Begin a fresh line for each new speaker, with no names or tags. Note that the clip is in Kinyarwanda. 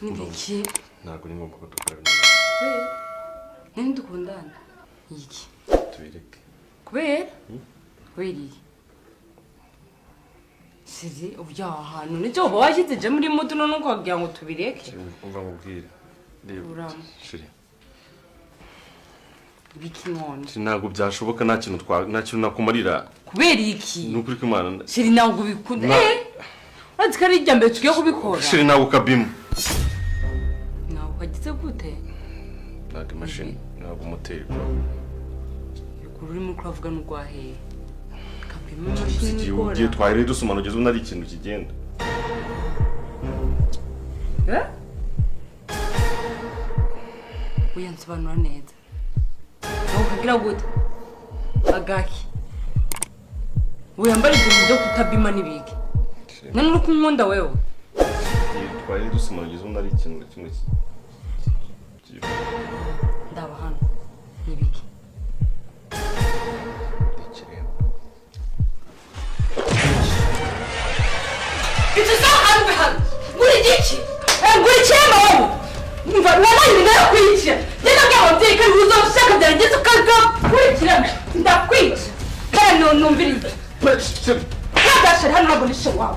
Nibiki?
Ntabwo ni ngombwa ko dukorana.
Nani dukundana? Iki?
Tubireke.
Kubera? Wiri. Sizi ubya ahantu nicyo bashyize muri moto none kwagira ngo tubireke.
Umva mubwire.
Urama.
Shiri.
Biki none?
Ntabwo byashoboka nta kintu nakumarira.
Kubera iki?
Nukuri ko Imana.
Shiri ntabwo bikunda. Ati kari ijambo tugiye kubikora.
Shiri ntabwo kabimo.
Ntabwo kagize gute?
Ntabwo machine, ntabwo moteri.
Urimo kuravuga n'ugwahe. Kabimo machine ikora.
Ugiye twari dusumana ugeze unari ikintu kigenda. Uyansobanura neza. Aho kagira gute? Agaki. Uyambara ibintu byo kutabima nibiki. Nani uri kunkunda wewe? Twari dusumana ugeze unari ikintu kimwe.
Ndaba hano. Nibiki. Itu sahan bahan. Guri dici. Guri chema wabu. Mva wala ninayo kuicha. Jana kwa hotel kan uzo shaka dara jesu kaka. Guri chema. Ndakwica. Kana no mbiri. Kada shara hano nabona ishe wawe.